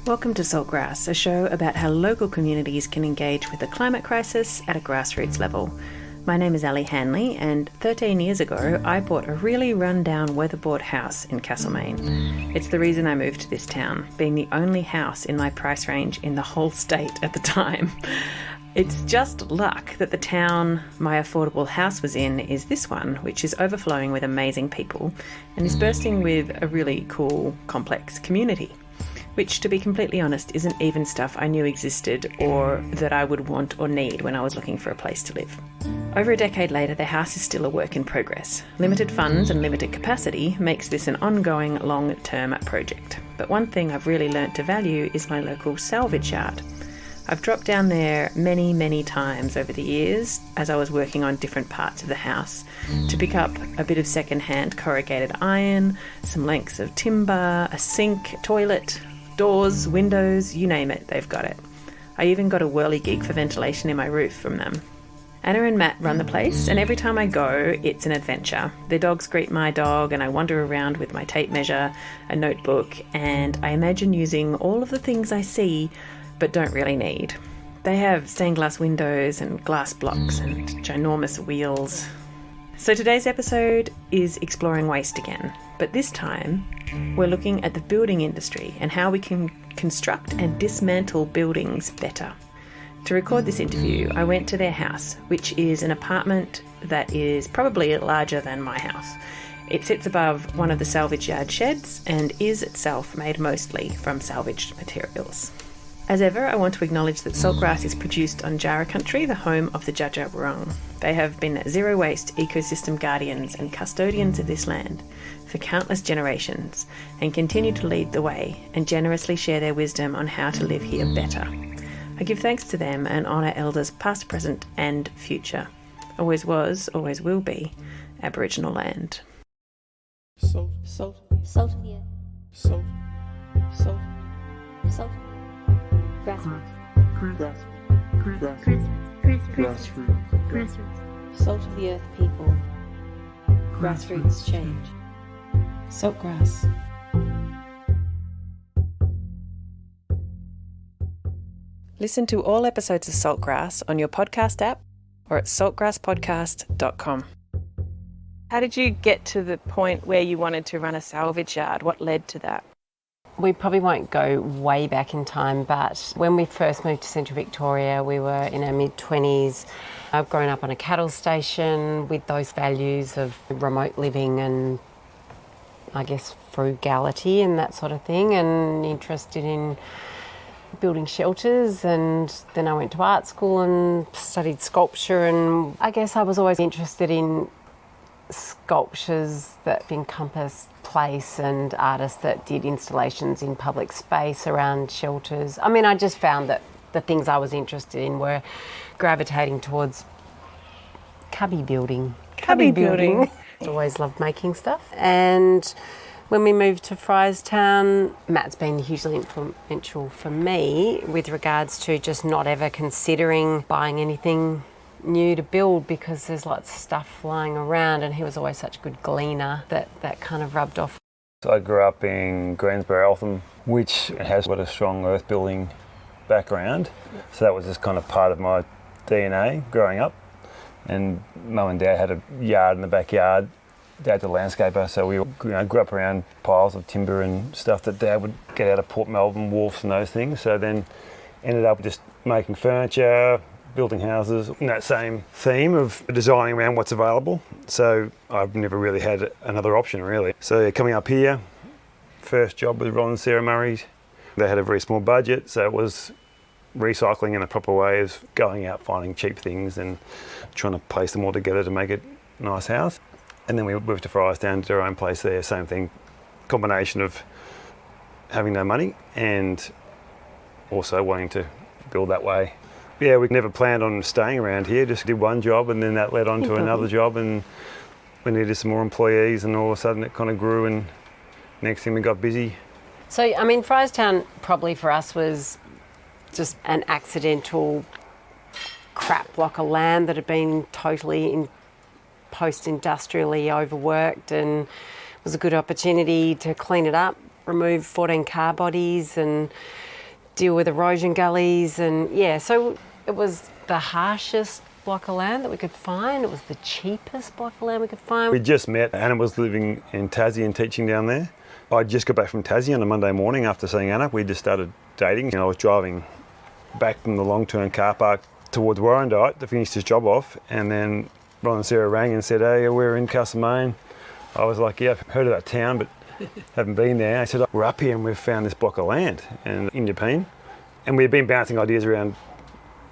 Welcome to Saltgrass, a show about how local communities can engage with the climate crisis at a grassroots level. My name is Ali Hanley, and 13 years ago I bought a really run-down weatherboard house in Castlemaine. It's the reason I moved to this town, being the only house in my price range in the whole state at the time. It's just luck that the town my affordable house was in is this one, which is overflowing with amazing people and is bursting with a really cool, complex community. Which, to be completely honest, isn't even stuff I knew existed or that I would want or need when I was looking for a place to live. Over a decade later, the house is still a work in progress. Limited funds and limited capacity makes this an ongoing, long-term project. But one thing I've really learnt to value is my local salvage yard. I've dropped down there many, many times over the years as I was working on different parts of the house to pick up a bit of second-hand corrugated iron, some lengths of timber, a sink, toilet, doors, windows, you name it, they've got it. I even got a whirligig for ventilation in my roof from them. Anna and Matt run the place, and every time I go, it's an adventure. Their dogs greet my dog, and I wander around with my tape measure, a notebook, and I imagine using all of the things I see but don't really need. They have stained glass windows and glass blocks and ginormous wheels. So today's episode is exploring waste again, but this time we're looking at the building industry and how we can construct and dismantle buildings better. To record this interview, I went to their house, which is an apartment that is probably larger than my house. It sits above one of the salvage yard sheds and is itself made mostly from salvaged materials. As ever, I want to acknowledge that Saltgrass is produced on Jarrah country, the home of the Judja Wurrung. They have been zero waste ecosystem guardians and custodians of this land for countless generations and continue to lead the way and generously share their wisdom on how to live here better. I give thanks to them and honour elders past, present and future. Always was, always will be Aboriginal land. Salt. Yeah. Salt. Grassroots. Salt of the earth people. Grassroots change. Saltgrass. Listen to all episodes of Saltgrass on your podcast app or at saltgrasspodcast.com. How did you get to the point where you wanted to run a salvage yard? What led to that? We probably won't go way back in time, but when we first moved to Central Victoria, we were in our mid-20s. I've grown up on a cattle station with those values of remote living and, I guess, frugality and that sort of thing, and interested in building shelters. And then I went to art school and studied sculpture, and I guess I was always interested in sculptures that encompass place and artists that did installations in public space around shelters. I mean, I just found that the things I was interested in were gravitating towards cubby building. I always loved making stuff. And when we moved to Friarstown, Matt's been hugely influential for me with regards to just not ever considering buying anything new to build because there's lots of stuff lying around, and he was always such a good gleaner that kind of rubbed off. So I grew up in Greensboro, Eltham, which has got a strong earth building background. So that was just kind of part of my DNA growing up. And Mum and Dad had a yard in the backyard. Dad's a landscaper, so we grew up around piles of timber and stuff that Dad would get out of Port Melbourne wharfs and those things. So then ended up just making furniture, building houses, in that same theme of designing around what's available. So I've never really had another option, really. So coming up here, first job with Ron and Sarah Murray. They had a very small budget, so it was recycling in a proper way of going out, finding cheap things and trying to place them all together to make it a nice house. And then we moved to Friarstown, to our own place there, same thing, combination of having no money and also wanting to build that way. Yeah, we never planned on staying around here, just did one job and then that led on to another job, and we needed some more employees, and all of a sudden it kind of grew, and next thing we got busy. So, I mean, Friarstown probably for us was just an accidental crap block of land that had been totally post-industrially overworked, and it was a good opportunity to clean it up, remove 14 car bodies and deal with erosion gullies, and so it was the harshest block of land that we could find. It was the cheapest block of land we could find. We just met. Anna was living in Tassie and teaching down there. I just got back from Tassie on a Monday morning after seeing Anna. We just started dating. I was driving back from the long-term car park towards Warrandyte to finish this job off, and then Ron and Sarah rang and said, hey, we're in Castlemaine. I was like, yeah, I've heard of that town, but haven't been there. I said, we're up here and we've found this block of land in Indepine. And we'd been bouncing ideas around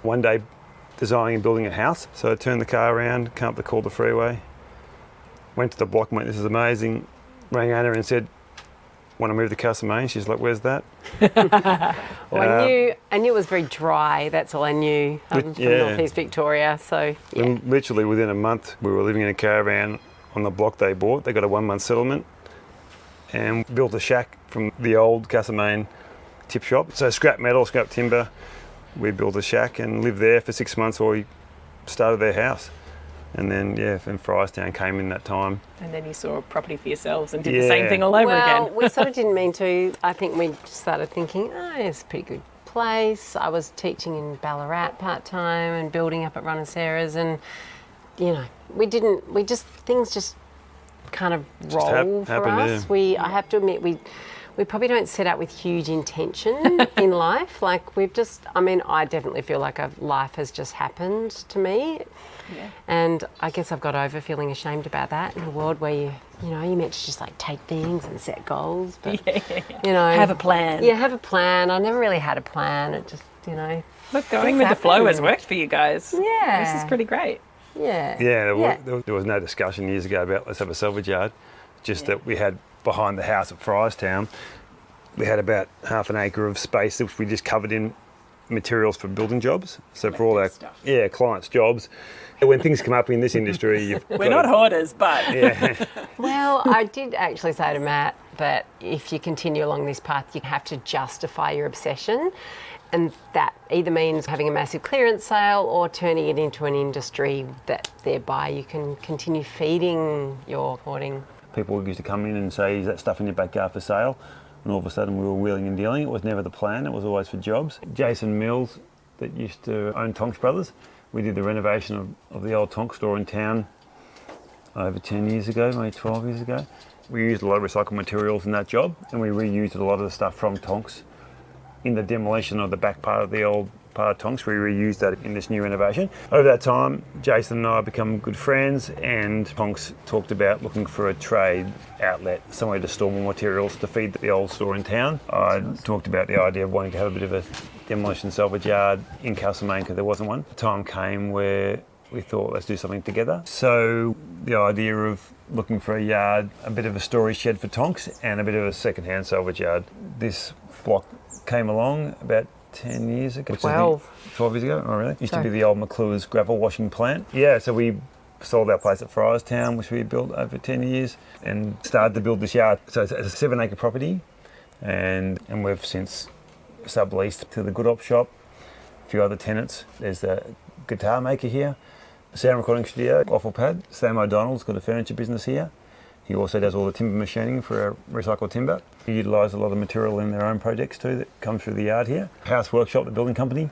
one day designing and building a house. So I turned the car around, came up the Calder Freeway, went to the block and went, this is amazing. Rang Anna and said, want to move to Castlemaine? She's like, where's that? Well, I knew it was very dry. That's all I knew from Northeast Victoria. So, yeah. And literally within a month, we were living in a caravan on the block they bought. They got a 1 month settlement and built a shack from the old Castlemaine tip shop. So scrap metal, scrap timber. We built a shack and lived there for 6 months while we started their house. And then, and Fryestown came in that time. And then you saw a property for yourselves and did the same thing all over again. Well, we sort of didn't mean to. I think we started thinking, it's a pretty good place. I was teaching in Ballarat part-time and building up at Ron and Sarah's, and, things just kind of roll for us. Yeah. I have to admit, we probably don't set out with huge intention in life. Like I definitely feel like life has just happened to me. Yeah. And I guess I've got over feeling ashamed about that in a world where you meant to just like take things and set goals, but have a plan. Yeah, have a plan. I never really had a plan. It just, Look, going with the flow has worked for you guys. Yeah. This is pretty great. Yeah. Yeah, there was no discussion years ago about let's have a salvage yard. Just that we had behind the house at Fryestown, we had about half an acre of space which we just covered in materials for building jobs. So for all our clients' jobs. When things come up in this industry, we're not hoarders, but Well, I did actually say to Matt that if you continue along this path, you have to justify your obsession, and that either means having a massive clearance sale or turning it into an industry that thereby you can continue feeding your hoarding. People used to come in and say, is that stuff in your backyard for sale? And all of a sudden we were wheeling and dealing. It was never the plan, it was always for jobs. Jason Mills, that used to own Tonks Brothers, we did the renovation of the old Tonks store in town over 10 years ago, maybe 12 years ago. We used a lot of recycled materials in that job, and we reused a lot of the stuff from Tonks in the demolition of the back part of the old part of Tonks. We reused that in this new renovation. Over that time, Jason and I become good friends, and Tonks talked about looking for a trade outlet, somewhere to store more materials to feed the old store in town. I talked about the idea of wanting to have a bit of a demolition salvage yard in Castlemaine because there wasn't one. The time came where we thought, let's do something together. So the idea of looking for a yard, a bit of a storage shed for Tonks and a bit of a second-hand salvage yard. This block came along about 10 years ago. 12 years ago? Oh, really? Used to be the old McClure's gravel washing plant. Yeah, so we sold our place at Fryestown, which we built over 10 years, and started to build this yard. So it's a 7-acre property, and we've since subleased to the Good Op shop, a few other tenants. There's a guitar maker here, a sound recording studio, waffle pad. Sam O'Donnell's got a furniture business here. He also does all the timber machining for our recycled timber. He utilise a lot of material in their own projects too that come through the yard here. House Workshop, the building company,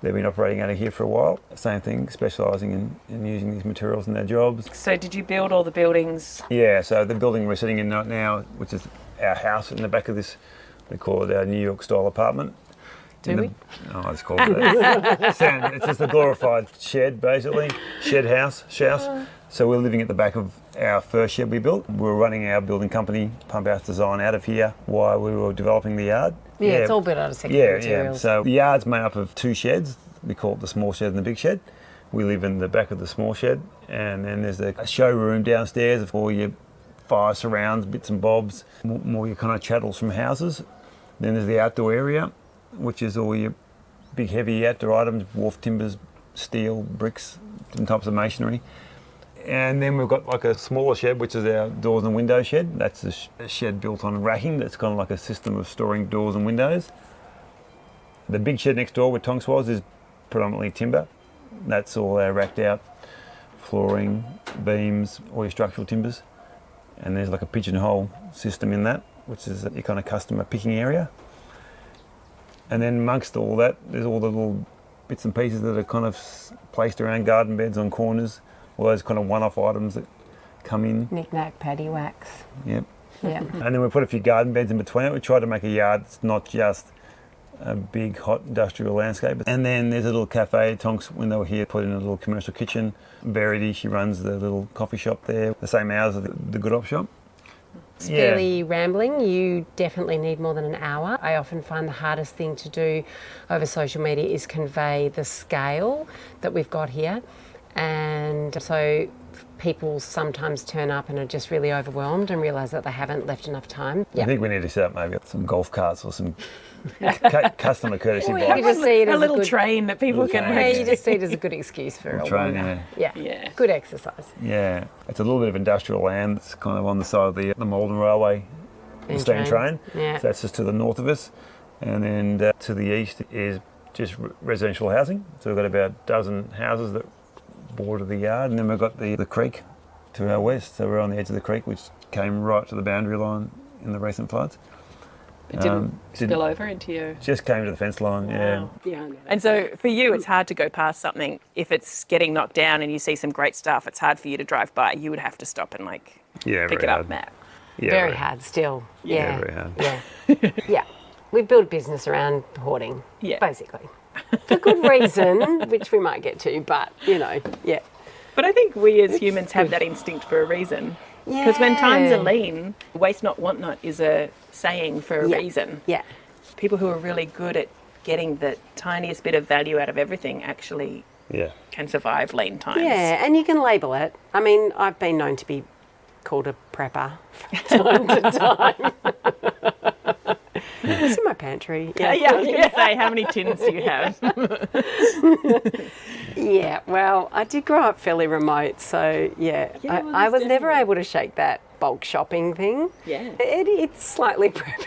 they've been operating out of here for a while. Same thing, specialising in using these materials in their jobs. So did you build all the buildings? Yeah, so the building we're sitting in right now, which is our house in the back of this, we call it our New York style apartment. Do we? Oh, it's called it's just a glorified shed, basically. Shed house. So we're living at the back of our first shed we built. We were running our building company, Pump House Design, out of here while we were developing the yard. Yeah, it's all built out of secondary materials. So the yard's made up of 2 sheds. We call it the small shed and the big shed. We live in the back of the small shed, and then there's a showroom downstairs of all your fire surrounds, bits and bobs, more your kind of chattels from houses. Then there's the outdoor area, which is all your big heavy outdoor items, wharf timbers, steel, bricks, different types of masonry. And then we've got like a smaller shed, which is our doors and window shed. That's a shed built on racking. That's kind of like a system of storing doors and windows. The big shed next door where Tonks was is predominantly timber. That's all our racked out flooring, beams, all your structural timbers. And there's like a pigeonhole system in that, which is your kind of customer picking area. And then amongst all that, there's all the little bits and pieces that are kind of placed around garden beds on corners, all those kind of one-off items that come in. Knick-knack, paddywhacks. Yep. Yeah. And then we put a few garden beds in between it. We tried to make a yard that's not just a big, hot industrial landscape. And then there's a little cafe. Tonks, when they were here, put in a little commercial kitchen. Verity, she runs the little coffee shop there, the same hours as the Good Op shop. It's fairly rambling. You definitely need more than an hour. I often find the hardest thing to do over social media is convey the scale that we've got here. And so people sometimes turn up and are just really overwhelmed and realise that they haven't left enough time. I think we need to set up maybe some golf carts or some customer courtesy You bikes. just see it as A little good, train that people can train, Yeah, like. you just see it as a good excuse for a Train, wander. yeah. Yeah. Good exercise. Yeah, it's a little bit of industrial land. It's kind of on the side of the Malden Railway, the steam train. Yeah. So that's just to the north of us. And then to the east is just residential housing. So we've got about a dozen houses that border the yard. And then we've got the creek to our west. So we're on the edge of the creek, which came right to the boundary line in the recent floods. It didn't spill over into you. Just came to the fence line, yeah. Yeah. And so for you, it's hard to go past something. If it's getting knocked down and you see some great stuff, it's hard for you to drive by. You would have to stop and Yeah, pick very it up, hard. Matt. Yeah, Very hard still. Yeah, Yeah. very hard. Yeah. Yeah. We build business around hoarding, Yeah. basically. For good reason, which we might get to, but, yeah. But I think we as humans have that instinct for a reason. Because when times are lean, waste not, want not is a saying for a reason. Yeah. People who are really good at getting the tiniest bit of value out of everything actually Yeah. can survive lean times. Yeah, and you can label it. I mean, I've been known to be called a prepper from time to time. It's in my pantry. Yeah, I was going to say, how many tins do you have? Yeah, well, I did grow up fairly remote, so I was never able to shake that bulk shopping thing. Yeah. It's slightly prepping.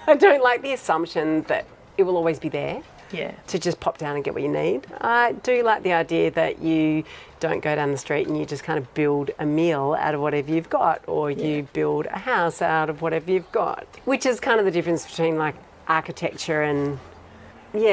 I don't like the assumption that it will always be there. Yeah. To just pop down and get what you need. I do like the idea that you don't go down the street and you just kind of build a meal out of whatever you've got, or you build a house out of whatever you've got, which is kind of the difference between like architecture and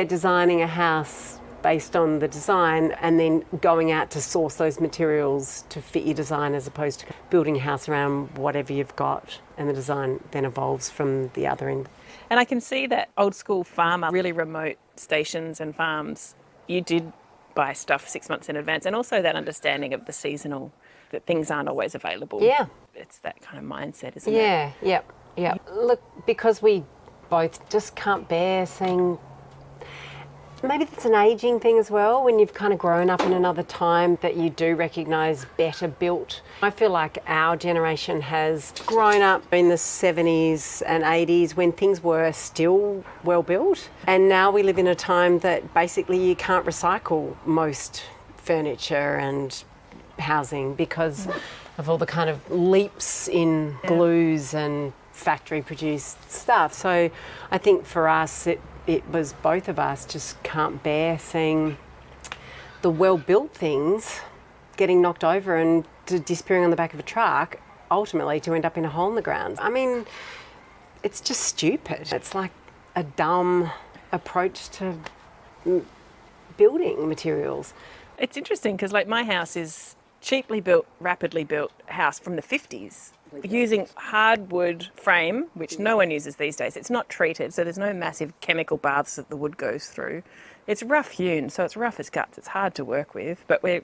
designing a house based on the design and then going out to source those materials to fit your design, as opposed to building a house around whatever you've got and the design then evolves from the other end. And I can see that old school farmer, really remote stations and farms, you did buy stuff 6 months in advance, and also that understanding of the seasonal, that things aren't always available. Yeah. It's that kind of mindset, isn't it? Yeah. Look, because we both just can't bear seeing, maybe that's an ageing thing as well, when you've kind of grown up in another time that you do recognise better built. I feel like our generation has grown up in the 70s and 80s when things were still well built, and now we live in a time that basically you can't recycle most furniture and housing because of all the kind of leaps in glues and factory produced stuff. So I think for us it was both of us just can't bear seeing the well-built things getting knocked over and disappearing on the back of a truck, ultimately to end up in a hole in the ground. I mean, it's just stupid. It's like a dumb approach to building materials. It's interesting because like my house is cheaply built, rapidly built house from the 50s. Using hardwood frame, which no one uses these days. It's not treated, so there's no massive chemical baths that the wood goes through. It's rough hewn, so it's rough as guts. It's hard to work with, but we're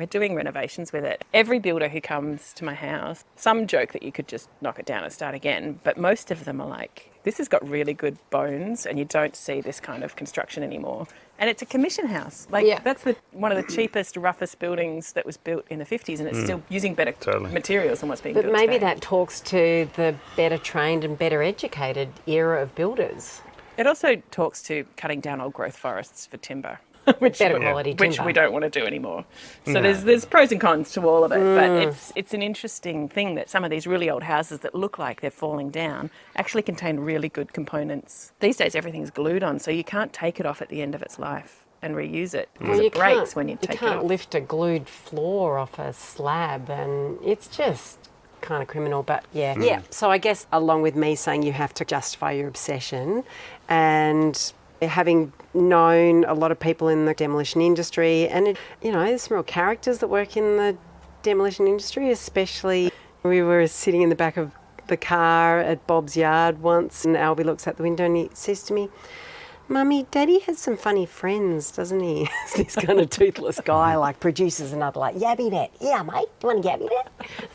doing renovations with it. Every builder who comes to my house, some joke that you could just knock it down and start again, but most of them are like, this has got really good bones and you don't see this kind of construction anymore. And it's a commission house. That's one of the cheapest, roughest buildings that was built in the 50s, and it's still using better materials than what's being built But maybe today. that talks to the better trained and better educated era of builders. It also talks to cutting down old growth forests for timber. Which Better quality which timber. we don't want to do anymore. So there's pros and cons to all of it, but it's an interesting thing that some of these really old houses that look like they're falling down actually contain really good components. These days everything's glued on, so you can't take it off at the end of its life and reuse it because it breaks when you take it off. You can't lift a glued floor off a slab, and it's just kind of criminal, but yeah. So I guess along with me saying you have to justify your obsession and Having known a lot of people in the demolition industry, and there's some real characters that work in the demolition industry, especially we were sitting in the back of the car at Bob's yard once, and Albie looks out the window and he says to me, "Mummy, Daddy has some funny friends, doesn't he?" This kind of toothless guy like produces another like, "Yabby net." "Yeah, mate, you want a yabby net?"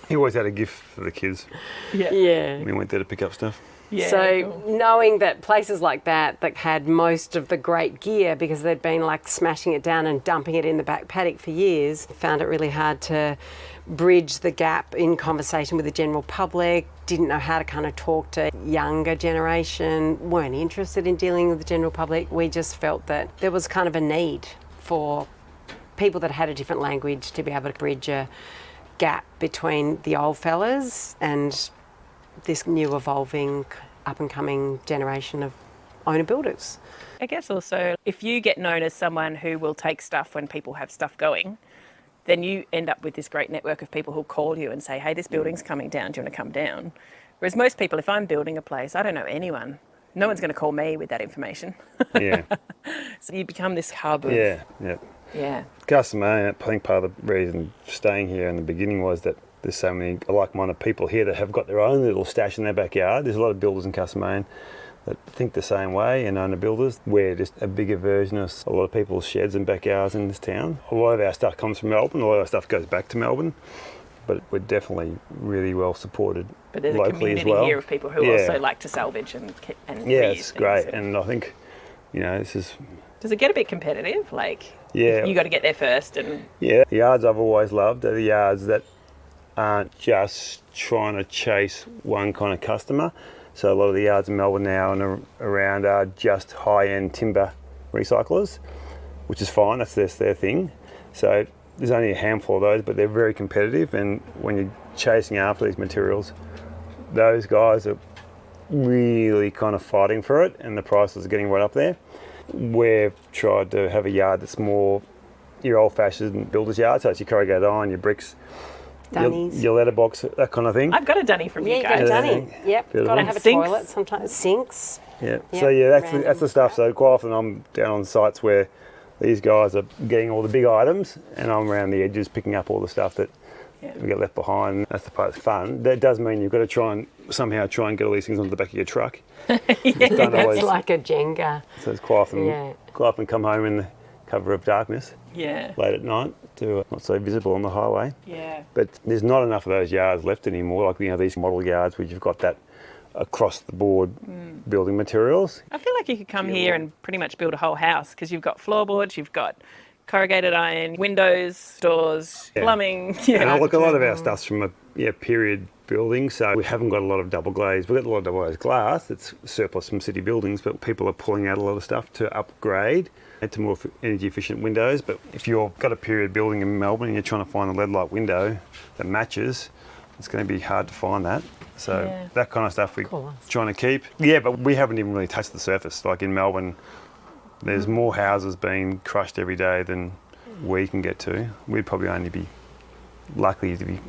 He always had a gift for the kids. Yeah. We went there to pick up stuff. Yeah, So knowing that places like that had most of the great gear because they'd been like smashing it down and dumping it in the back paddock for years, found it really hard to bridge the gap in conversation with the general public, didn't know how to kind of talk to younger generation, weren't interested in dealing with the general public. We just felt that there was kind of a need for people that had a different language to be able to bridge a gap between the old fellas and this new evolving up-and-coming generation of owner-builders. I guess also if you get known as someone who will take stuff when people have stuff going, then you end up with this great network of people who'll call you and say, "Hey, this building's coming down, do you want to come down?" Whereas most people, if I'm building a place, I don't know anyone. No one's going to call me with that information. Yeah. So you become this hub of... Yeah. Yeah. Castlemaine, I think part of the reason staying here in the beginning was that there's so many like-minded people here that have got their own little stash in their backyard. There's a lot of builders in Castlemaine that think the same way, and owner builders. We're just a bigger version of a lot of people's sheds and backyards in this town. A lot of our stuff comes from Melbourne, a lot of our stuff goes back to Melbourne, but we're definitely really well supported But there's a locally as community well. here of people who also like to salvage and Yeah, reuse it's great, things. and I think, this is... Does it get a bit competitive? Like, Yeah. you got to get there first and... Yeah, the yards I've always loved are the yards that aren't just trying to chase one kind of customer. So a lot of the yards in Melbourne now and around are just high-end timber recyclers, which is fine, that's their thing. So there's only a handful of those, but they're very competitive, and when you're chasing after these materials, those guys are really kind of fighting for it, and the prices are getting right up there. We've tried to have a yard that's more your old-fashioned builder's yard, so it's your corrugated iron, your bricks, Dunnies. your letterbox, that kind of thing. I've got a dunny from Yeah, you you got a guys. dunny. Yep, Beautiful. got to have a Sinks. toilet sometimes. Sinks. Yeah. Yep, So yeah, that's random. the stuff. So quite often I'm down on sites where these guys are getting all the big items, and I'm around the edges picking up all the stuff that we get left behind. That's the part that's fun. That does mean you've got to somehow try and get all these things onto the back of your truck. Don't always- It's like a Jenga. So it's quite often come home in the cover of darkness Yeah. late at night to not so visible on the highway. Yeah. But there's not enough of those yards left anymore. Like these model yards where you've got that across the board building materials. I feel like you could come here and pretty much build a whole house because you've got floorboards, you've got corrugated iron, windows, doors, plumbing. And I look, a lot of our stuff's from a period building, so we haven't got a lot of double glaze. We've got a lot of double glazed glass that's surplus from city buildings, but people are pulling out a lot of stuff to upgrade to more energy efficient windows. But if you've got a period building in Melbourne and you're trying to find a lead light window that matches, it's going to be hard to find that. So that kind of stuff we're trying to keep. Yeah, but we haven't even really touched the surface. Like in Melbourne, there's more houses being crushed every day than we can get to. We'd probably only be lucky to be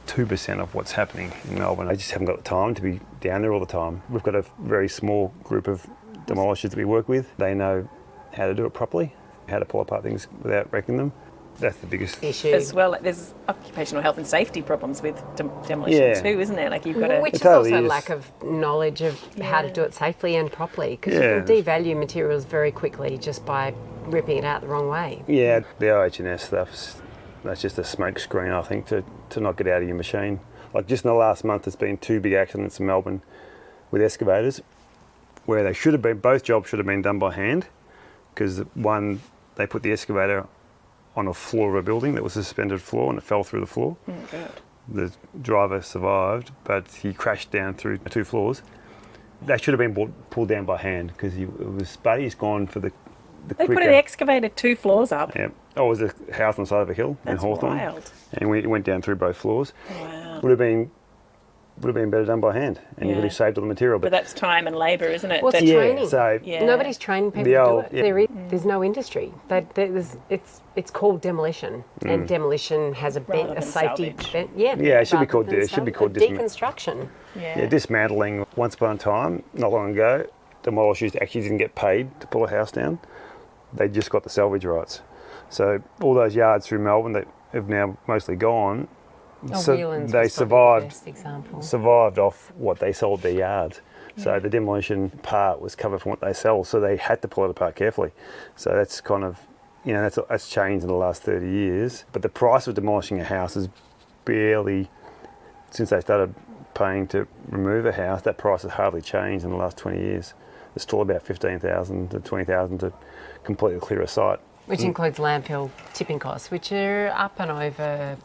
2% of what's happening in Melbourne. I just haven't got the time to be down there all the time. We've got a very small group of demolishers that we work with. They know how to do it properly, how to pull apart things without wrecking them. That's the biggest issue. As well, there's occupational health and safety problems with demolition too, isn't there? Like you've got to... Which is totally also is. lack of knowledge of how to do it safely and properly, because you can devalue materials very quickly just by ripping it out the wrong way. Yeah, the OH&S stuff, that's just a smoke screen, I think, to not get out of your machine. Like just in the last month, there's been 2 big accidents in Melbourne with excavators where they should have been, both jobs should have been done by hand, because one, they put the excavator on a floor of a building that was a suspended floor and it fell through the floor. Oh, God. The driver survived, but he crashed down through 2 floors. They should have been pulled down by hand because he's gone for the They quicker. put an excavator 2 floors up. Yeah. Oh, it was a house on the side of a hill in That's Hawthorne. wild. And we went down through both floors. Wow. Would have been better done by hand, and you would have saved all the material. But that's time and labour, isn't it? Well, it's That- training. So Nobody's trained people The to old- do it. There's no industry. It's called demolition, and demolition has a Rather than safety salvage. bent. Yeah, it should be rather called than it should be salvage. called deconstruction. dismantling. Once upon a time, not long ago, demolishers actually didn't get paid to pull a house down. They just got the salvage rights. So all those yards through Melbourne that have now mostly gone, Whelan's they was probably the survived best example. survived off what they sold their yards. So the demolition part was covered from what they sell, so they had to pull it apart carefully. So that's kind of, that's changed in the last 30 years. But the price of demolishing a house has barely, since they started paying to remove a house, that price has hardly changed in the last 20 years. It's still about 15,000 to 20,000 to completely clear a site. Which includes landfill tipping costs, which are up and over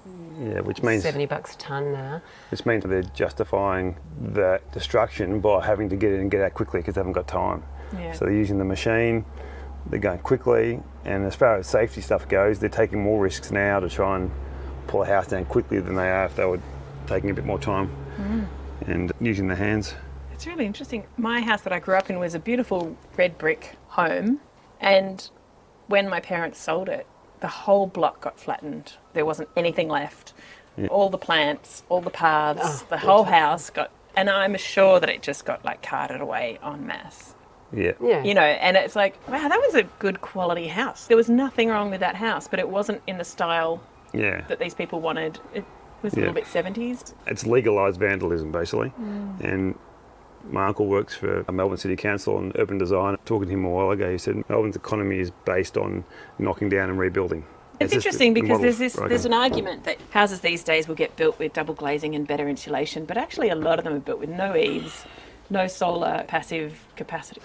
which means $70 a tonne now. Which means they're justifying that destruction by having to get in and get out quickly because they haven't got time. Yeah. So they're using the machine, they're going quickly, and as far as safety stuff goes, they're taking more risks now to try and pull a house down quickly than they are if they were taking a bit more time and using their hands. It's really interesting. My house that I grew up in was a beautiful red brick home, and when my parents sold it, the whole block got flattened. There wasn't anything left. Yeah. All the plants, all the paths, the whole house got, and I'm sure that it just got like carted away en masse. Yeah. And it's like, wow, that was a good quality house. There was nothing wrong with that house, but it wasn't in the style that these people wanted. It was a little bit 70s. It's legalised vandalism, basically. And my uncle works for Melbourne City Council and urban design. Talking to him a while ago, he said Melbourne's economy is based on knocking down and rebuilding. It's interesting because there's an argument that houses these days will get built with double glazing and better insulation, but actually a lot of them are built with no eaves, no solar passive capacity.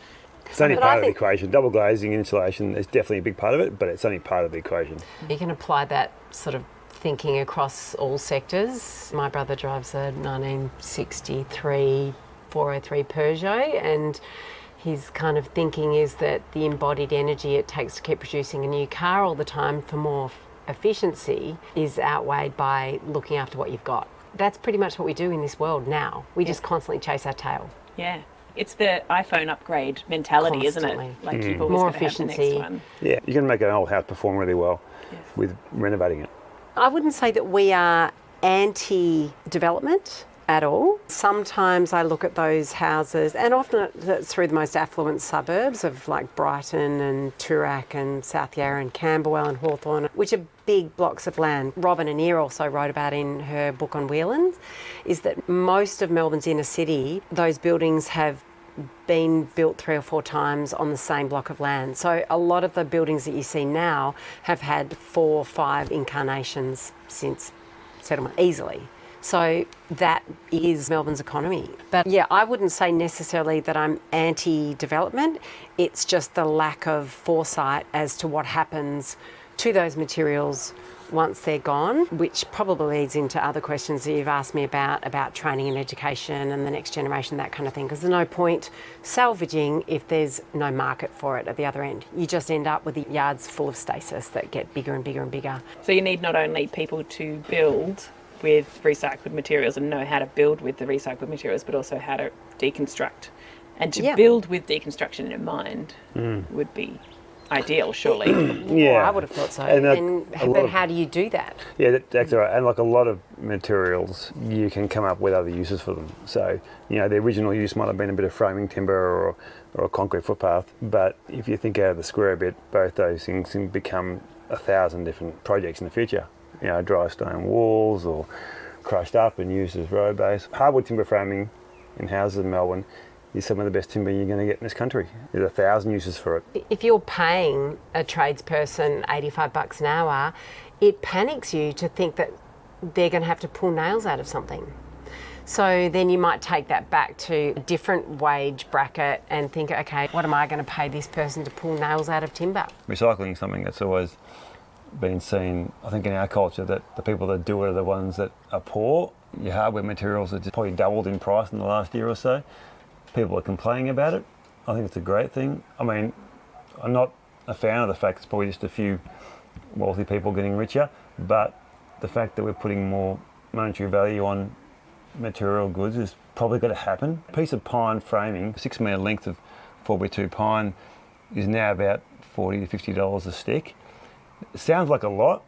It's only part of the equation. Double glazing, insulation is definitely a big part of it, but it's only part of the equation. You can apply that sort of thinking across all sectors. My brother drives a 1963 403 Peugeot, and his kind of thinking is that the embodied energy it takes to keep producing a new car all the time for more efficiency is outweighed by looking after what you've got. That's pretty much what we do in this world now. We just constantly chase our tail. Yeah. It's the iPhone upgrade mentality, Constantly. Isn't it? Like you've always more got to have the efficiency. next one. Yeah, you can make an old house perform really well with renovating it. I wouldn't say that we are anti-development at all. Sometimes I look at those houses, and often it's through the most affluent suburbs of like Brighton and Toorak and South Yarra and Camberwell and Hawthorn, which are big blocks of land. Robin Annear also wrote about in her book on Whelan, is that most of Melbourne's inner city, those buildings have been built 3 or 4 times on the same block of land. So a lot of the buildings that you see now have had 4 or 5 incarnations since settlement, easily. So that is Melbourne's economy. But yeah, I wouldn't say necessarily that I'm anti-development. It's just the lack of foresight as to what happens to those materials once they're gone, which probably leads into other questions that you've asked me about training and education and the next generation, that kind of thing, because there's no point salvaging if there's no market for it at the other end. You just end up with the yards full of stasis that get bigger and bigger and bigger. So you need not only people to build with recycled materials and know how to build with the recycled materials, but also how to deconstruct. And to build with deconstruction in mind would be ideal, surely. Yeah, well, I would have thought so. But how do you do that? Yeah, that's right. And like a lot of materials, you can come up with other uses for them. So, the original use might have been a bit of framing timber or a concrete footpath. But if you think out of the square a bit, both those things can become 1,000 different projects in the future. Dry stone walls or crushed up and used as road base. Hardwood timber framing in houses in Melbourne is some of the best timber you're going to get in this country. There's 1,000 uses for it. If you're paying a tradesperson $85 an hour, it panics you to think that they're going to have to pull nails out of something. So then you might take that back to a different wage bracket and think, okay, what am I going to pay this person to pull nails out of timber? Recycling is something that's always been seen, I think, in our culture, that the people that do it are the ones that are poor. Your hardware materials have just probably doubled in price in the last year or so. People are complaining about it. I think it's a great thing. I mean, I'm not a fan of the fact it's probably just a few wealthy people getting richer, but the fact that we're putting more monetary value on material goods is probably going to happen. A piece of pine framing, 6 metre length of 4x2 pine, is now about $40 to $50 a stick. It sounds like a lot,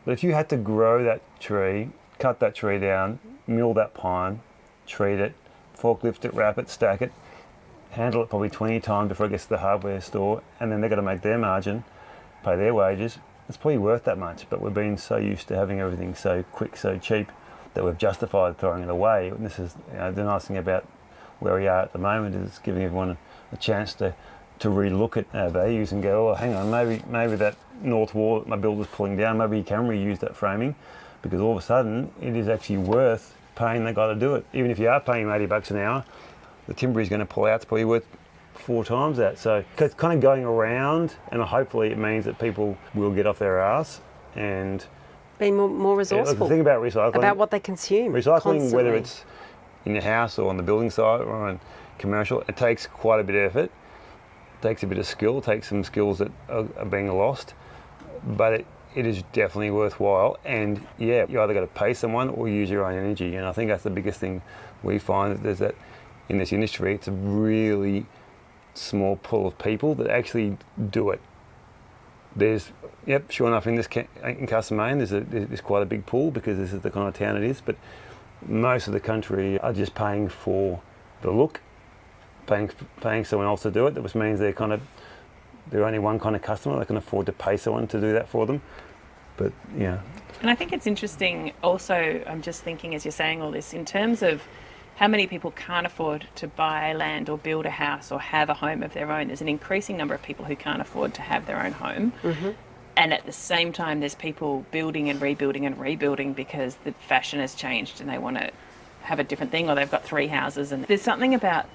but if you had to grow that tree, cut that tree down, mill that pine, treat it, forklift it, wrap it, stack it, handle it probably 20 times before it gets to the hardware store, and then they've got to make their margin, pay their wages. It's probably worth that much, but we've been so used to having everything so quick, so cheap, that we've justified throwing it away. And this is, you know, the nice thing about where we are at the moment is giving everyone a chance to relook at our values and go, oh, hang on, maybe that north wall that my builder's pulling down, maybe you can reuse that framing, because all of a sudden it is actually worth paying the guy to do it. Even if you are paying him $80 an hour, the timber he's going to pull out is probably worth 4 times that. So it's kind of going around, and hopefully it means that people will get off their arse and be more resourceful. The thing about recycling, about what they consume. Recycling, constantly. whether it's in your house or on the building site or on commercial, it takes quite a bit of effort. It takes a bit of skill. It takes some skills that are being lost, but it is definitely worthwhile. And yeah, you either got to pay someone or use your own energy. And I think that's the biggest thing we find, that there's that in this industry. It's a really small pool of people that actually do it. There's, sure enough, in Castlemaine, there's quite a big pool, because this is the kind of town it is. But most of the country are just paying for the look, paying someone else to do it. That means they're only one kind of customer. They can afford to pay someone to do that for them. But yeah. And I think it's interesting also, I'm just thinking as you're saying all this, in terms of how many people can't afford to buy land or build a house or have a home of their own. There's an increasing number of people who can't afford to have their own home. Mm-hmm. And at the same time, there's people building and rebuilding because the fashion has changed and they want to have a different thing, or they've got 3 houses. And there's something about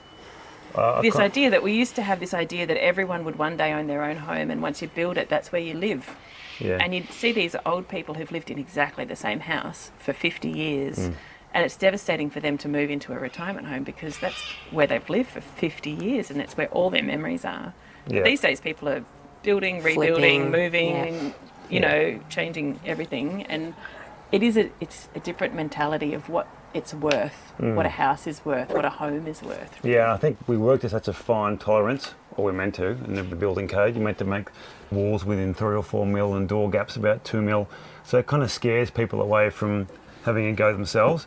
this idea that we used to have, this idea that everyone would one day own their own home, and once you build it, that's where you live. Yeah. And you'd see these old people who've lived in exactly the same house for 50 years. And it's devastating for them to move into a retirement home, because that's where they've lived for 50 years and that's where all their memories are. Yeah. These days people are building, rebuilding, Flipping, moving, you know, changing everything. And it's a different mentality of what it's worth, what a house is worth, what a home is worth. Yeah, I think we work to such a fine tolerance, or we're meant to, in the building code. You're meant to make walls within 3 or 4 mil and door gaps about 2 mil. So it kind of scares people away from having a go themselves.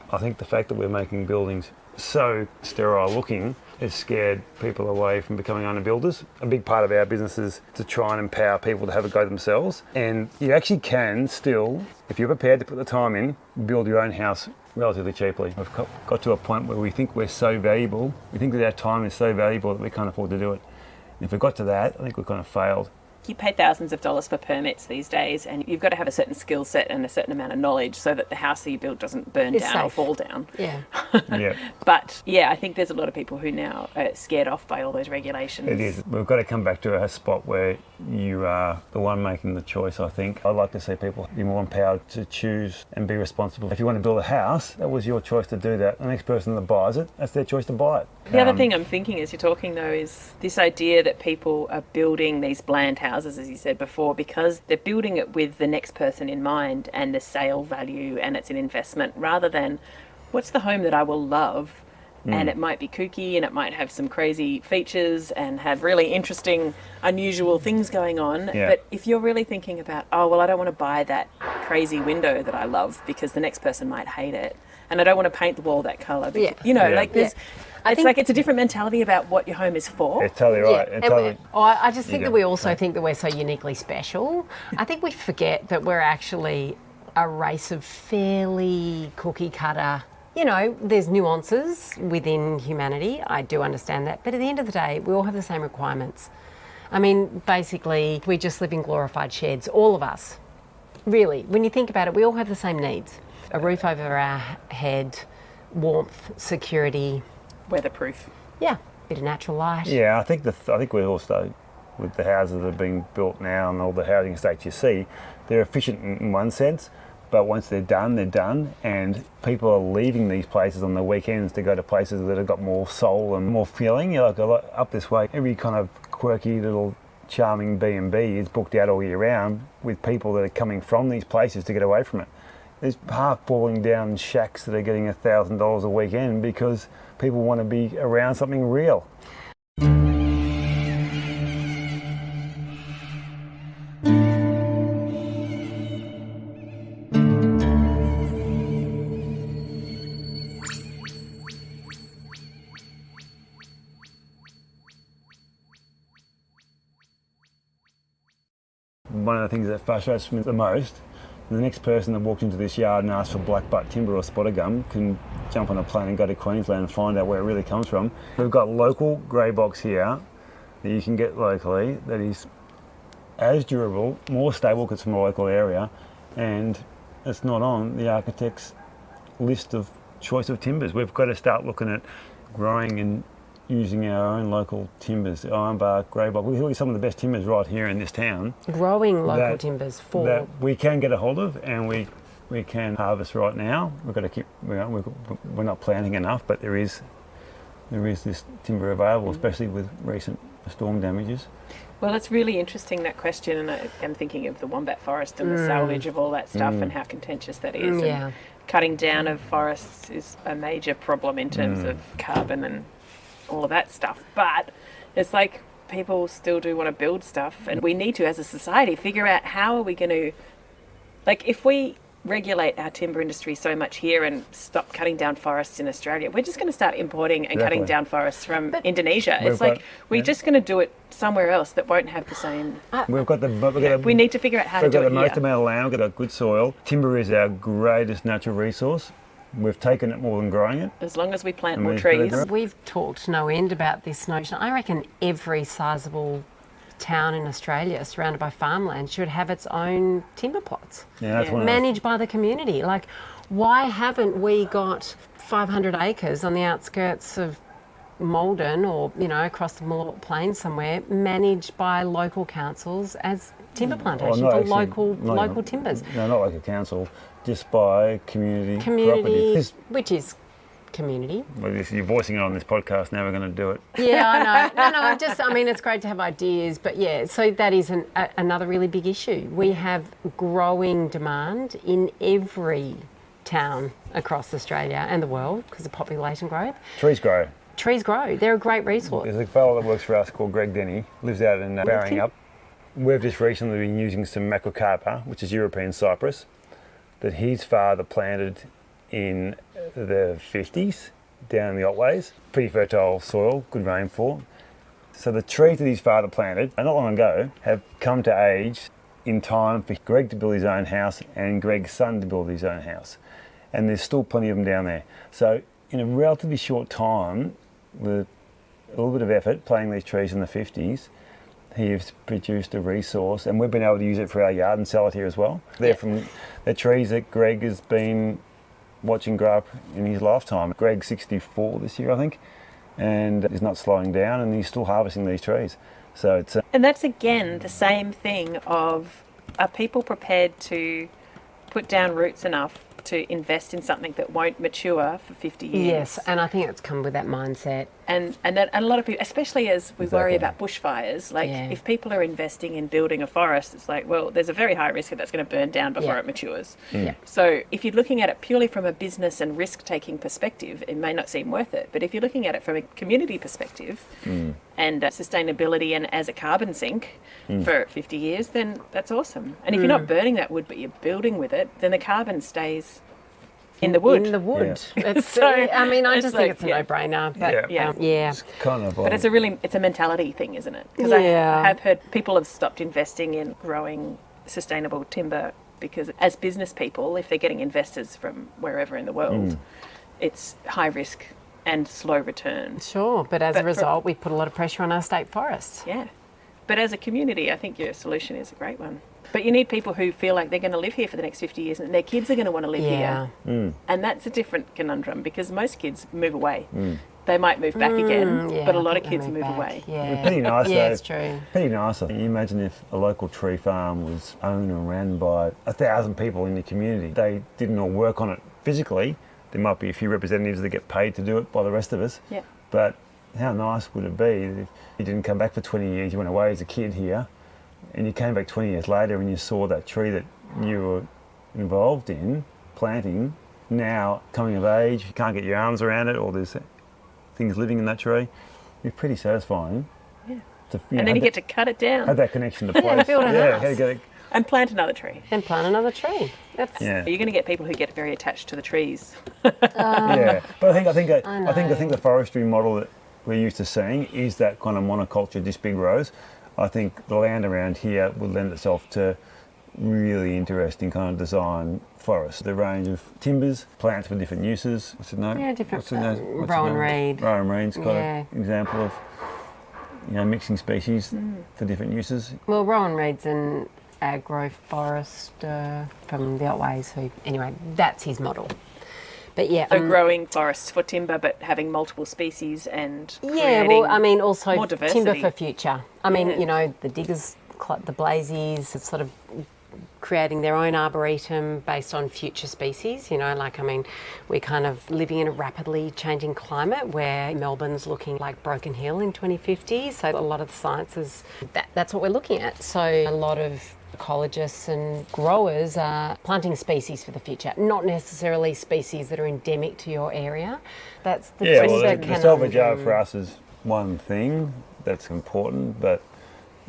I think the fact that we're making buildings so sterile looking has scared people away from becoming owner builders. A big part of our business is to try and empower people to have a go themselves. And you actually can still, if you're prepared to put the time in, build your own house relatively cheaply. We've got to a point where we think we're so valuable, we think that our time is so valuable that we can't afford to do it. And if we got to that, I think we've kind of failed. You pay thousands of dollars for permits these days, and you've got to have a certain skill set and a certain amount of knowledge so that the house that you build doesn't burn It's down safe. or fall down. Yeah. Yeah. But yeah, I think there's a lot of people who now are scared off by all those regulations. It is. We've got to come back to a spot where you are the one making the choice, I think. I'd like to see people be more empowered to choose and be responsible. If you want to build a house, that was your choice to do that. The next person that buys it, that's their choice to buy it. The other thing I'm thinking as you're talking though is this idea that people are building these bland houses, as you said before, because they're building it with the next person in mind and the sale value, and it's an investment, rather than what's the home that I will love. And it might be kooky and it might have some crazy features and have really interesting, unusual things going on. Yeah. But if you're really thinking about, oh, well, I don't want to buy that crazy window that I love because the next person might hate it. And I don't want to paint the wall that colour. Because, you know, like there's, it's like it's a different mentality about what your home is for. It's totally right. Yeah. I just think that we also think that we're so uniquely special. I think we forget that we're actually a race of fairly cookie cutter. You know, there's nuances within humanity. I do understand that. But at the end of the day, we all have the same requirements. I mean, basically, we just live in glorified sheds, all of us. Really, when you think about it, we all have the same needs. A roof over our head, warmth, security. Weatherproof. Yeah, bit of natural light. Yeah, I think we also, with the houses that are being built now and all the housing estates you see, they're efficient in one sense, but once they're done, and people are leaving these places on the weekends to go to places that have got more soul and more feeling. You know, like up this way, every kind of quirky little charming B&B is booked out all year round with people that are coming from these places to get away from it. There's half falling down shacks that are getting $1,000 a weekend because people want to be around something real. the things that frustrates me the most. The next person that walks into this yard and asks for black butt timber or spotted gum can jump on a plane and go to Queensland and find out where it really comes from. We've got local grey box here that you can get locally that is as durable, more stable because it's from a local area, and it's not on the architect's list of choice of timbers. We've got to start looking at growing and using our own local timbers, ironbark, grey box. We've got some of the best timbers right here in this town. Growing local timbers for... That we can get a hold of and we can harvest right now. We've got to keep, we're not planting enough, but there is this timber available, especially with recent storm damages. Well, it's really interesting, that question, and I am thinking of the wombat forest and the salvage of all that stuff and how contentious that is. Yeah. And cutting down of forests is a major problem in terms of carbon and all of that stuff. But it's like people still do want to build stuff, and we need to, as a society, figure out how are we going to, like, if we regulate our timber industry so much here and stop cutting down forests in Australia, we're just going to start importing and cutting down forests from Indonesia. It's like we're just going to do it somewhere else that won't have the same. We need to figure out how to do it here. We've got the most amount of land, we've got good soil. Timber is our greatest natural resource. We've taken it more than growing it. As long as we plant more trees. We've talked no end about this notion. I reckon every sizable town in Australia surrounded by farmland should have its own timber plots, managed by the community. Like, why haven't we got 500 acres on the outskirts of Malden or, across the Malort Plains somewhere, managed by local councils as timber plantations for local timbers? No, not like a council, just by community property. Which is community. Well, you're voicing it on this podcast, now we're going to do it. Yeah, I know. It's great to have ideas, but so that is another really big issue. We have growing demand in every town across Australia and the world because of population growth. Trees grow. They're a great resource. There's a fellow that works for us called Greg Denny, lives out in Barringup. We've just recently been using some macrocarpa, which is European cypress, that his father planted in the 50s down in the Otways. Pretty fertile soil, good rainfall. So the trees that his father planted, not long ago, have come to age in time for Greg to build his own house and Greg's son to build his own house. And there's still plenty of them down there. So in a relatively short time, with a little bit of effort, planting these trees in the 50s, he's produced a resource, and we've been able to use it for our yard and sell it here as well. They're from the trees that Greg has been watching grow up in his lifetime. Greg's 64 this year, I think, and is not slowing down, and he's still harvesting these trees. So it's and that's again the same thing of, are people prepared to put down roots enough to invest in something that won't mature for 50 years? Yes, and I think it's come with that mindset. And a lot of people, especially as we worry about bushfires, like if people are investing in building a forest, it's like, well, there's a very high risk that that's going to burn down before it matures. So if you're looking at it purely from a business and risk-taking perspective, it may not seem worth it. But if you're looking at it from a community perspective and sustainability and as a carbon sink for 50 years, then that's awesome. And if you're not burning that wood, but you're building with it, then the carbon stays in the wood. It's, I just think it's a no-brainer. But It's kind of but it's a mentality thing, isn't it? Because I have heard people have stopped investing in growing sustainable timber because as business people, if they're getting investors from wherever in the world, it's high risk and slow return. Sure, but as a result, we put a lot of pressure on our state forests. Yeah. But as a community, I think your solution is a great one. But you need people who feel like they're going to live here for the next 50 years and their kids are going to want to live here. And that's a different conundrum because most kids move away. They might move back again, but a lot of kids move away. Yeah, pretty nice though. It's true. Pretty nice. You imagine if a local tree farm was owned and ran by 1,000 people in the community. They didn't all work on it physically. There might be a few representatives that get paid to do it by the rest of us. Yeah. But how nice would it be if you didn't come back for 20 years, you went away as a kid here, and you came back 20 years later and you saw that tree that you were involved in planting now coming of age, you can't get your arms around it, or there's things living in that tree. It'd be pretty satisfying. Yeah. And then you get to cut it down. Have that connection to place. Build a house. And plant another tree. And plant another tree. You're going to get people who get very attached to the trees. But I think the forestry model that we're used to seeing is that kind of monoculture, just big rows. I think the land around here would lend itself to really interesting kind of design forest. The range of timbers, plants for different uses. What's the name? Yeah, different. What's the name? Rowan reed. Rowan reed's got Yeah. an example of, mixing species for different uses. Well, Rowan reed's an agroforester from the Otways, so anyway, that's his model. But yeah, So growing forests for timber, but having multiple species and yeah. creating Well, I mean, also more diversity. timber for future. I mean, Yeah. the diggers, the blazies, it's sort of creating their own arboretum based on future species. We're kind of living in a rapidly changing climate where Melbourne's looking like Broken Hill in 2050. So a lot of the sciences, that's what we're looking at. So a lot of ecologists and growers are planting species for the future, not necessarily species that are endemic to your area. That's the the salvage yard for us is one thing that's important, but